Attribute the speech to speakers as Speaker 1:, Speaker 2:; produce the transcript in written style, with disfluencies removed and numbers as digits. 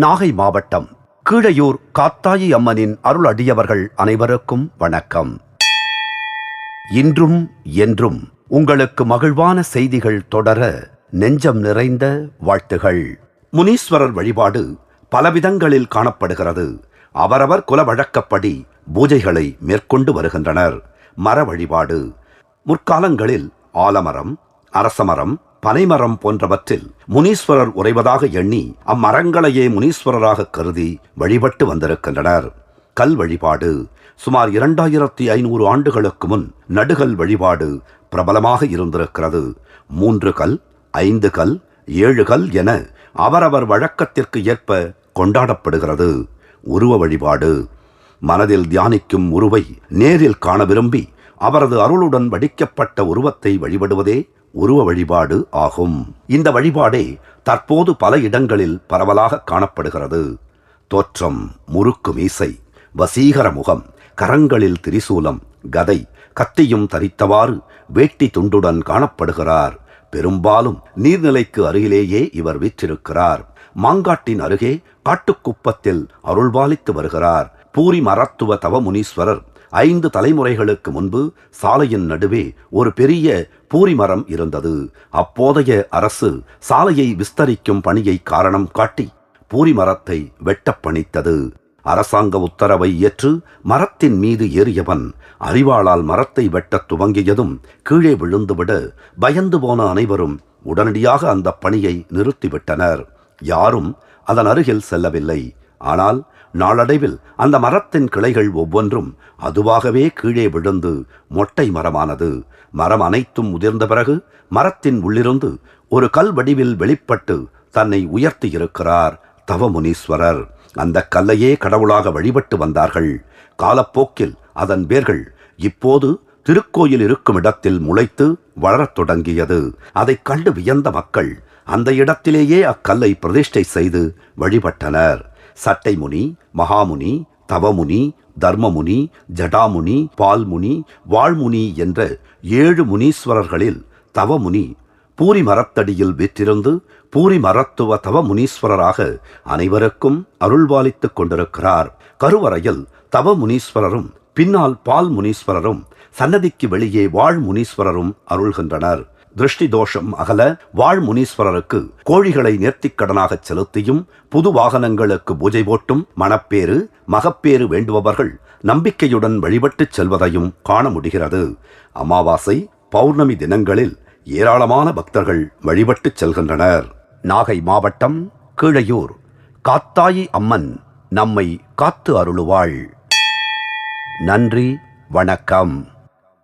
Speaker 1: நாகை மாவட்டம் கீழையூர் காத்தாயி அம்மனின் அருள் அடியவர்கள் அனைவருக்கும் வணக்கம். இன்றும் என்றும் உங்களுக்கு மகிழ்வான செய்திகள் தொடர நெஞ்சம் நிறைந்த வாழ்த்துகள். முனீஸ்வரர் வழிபாடு பலவிதங்களில் காணப்படுகிறது. அவரவர் குல வழக்கப்படி பூஜைகளை மேற்கொண்டு வருகின்றனர். மர வழிபாடு முற்காலங்களில் ஆலமரம், அரசமரம், பனைமரம் போன்றவற்றில் முனீஸ்வரர் உறைவதாக எண்ணி அம்மரங்களையே முனீஸ்வரராக கருதி வழிபட்டு வந்திருக்கின்றனர். கல் வழிபாடு சுமார் 2500 ஆண்டுகளுக்கு முன் நடுகல் வழிபாடு பிரபலமாக இருந்திருக்கிறது. 3 கல், 5 கல், 7 கல் என அவரவர் வழக்கத்திற்கு ஏற்ப கொண்டாடப்படுகிறது. உருவ வழிபாடு மனதில் தியானிக்கும் உருவை நேரில் காண விரும்பி அவரது அருளுடன் வடிக்கப்பட்ட உருவத்தை வழிபடுவதே உருவ வழிபாடு ஆகும். இந்த வழிபாடே தற்போது பல இடங்களில் பரவலாக காணப்படுகிறது. தோற்றம் முறுக்கு மீசை, வசீகர முகம், கரங்களில் திரிசூலம், கதை, கத்தியும் தரித்தவாறு வேட்டி துண்டுடன் காணப்படுகிறார். பெரும்பாலும் நீர்நிலைக்கு அருகிலேயே இவர் வீற்றிருக்கிறார். மாங்காட்டின் அருகே காட்டுக்குப்பத்தில் அருள்பாலித்து வருகிறார். பூரி மரத்துவ தவ முனீஸ்வரர் 5 தலைமுறைகளுக்கு முன்பு சாலையின் நடுவே ஒரு பெரிய பூரி மரம் இருந்தது. அப்போதைய அரசு சாலையை விஸ்தரிக்கும் பணியை காரணம் காட்டி பூரி மரத்தை வெட்டப் பணித்தது. அரசாங்க உத்தரவை ஏற்று மரத்தின் மீது ஏறியவன் அரிவாளால் மரத்தை வெட்டத் துவங்கியதும் கீழே விழுந்துவிட பயந்து போன அனைவரும் உடனடியாக அந்த பணியை நிறுத்திவிட்டனர். யாரும் அதன் அருகில் செல்லவில்லை. ஆனால் நாளடைவில் அந்த மரத்தின் கிளைகள் ஒவ்வொன்றும் அதுவாகவே கீழே விழுந்து மொட்டை மரமானது. மரம் அனைத்தும் முதிர்ந்த பிறகு மரத்தின் உள்ளிருந்து ஒரு கல் வடிவில் வெளிப்பட்டு தன்னை உயர்த்தி இருக்கிறார் தவமுனீஸ்வரர். அந்த கல்லையே கடவுளாக வழிபட்டு வந்தார்கள். காலப்போக்கில் அதன் வேர்கள் இப்போது திருக்கோயில் இருக்கும் இடத்தில் முளைத்து வளரத் தொடங்கியது. அதைக் கண்டு வியந்த மக்கள் அந்த இடத்திலேயே அக்கல்லை பிரதிஷ்டை செய்து வழிபட்டனர். சட்டைமுனி, மகாமுனி, தவமுனி, தர்மமுனி, ஜடாமுனி, பால்முனி, வாழ்முனி என்ற 7 முனீஸ்வரர்களில் தவமுனி பூரி மரத்தடியில் வீற்றிருந்து பூரி மரத்துவ தவ முனீஸ்வரராக அனைவருக்கும் அருள்பாலித்துக் கொண்டிருக்கிறார். கருவறையில் தவ முனீஸ்வரரும் பின்னால் பால் முனீஸ்வரரும் சன்னதிக்கு வெளியே வாழ் முனீஸ்வரரும் அருள்கின்றனர். திருஷ்டி தோஷம் அகல வாழ் முனீஸ்வரருக்கு கோழிகளை நேர்த்திக்கடனாக செலுத்தியும் புது வாகனங்களுக்கு பூஜை போட்டும் மணப்பேறு மகப்பேறு வேண்டுபவர்கள் நம்பிக்கையுடன் வழிபட்டுச் செல்வதையும் காண முடிகிறது. அமாவாசை, பௌர்ணமி தினங்களில் ஏராளமான பக்தர்கள் வழிபட்டுச் செல்கின்றனர். நாகை மாவட்டம் கீழையூர் காத்தாயி அம்மன் நம்மை காத்து அருளுவாள். நன்றி, வணக்கம்.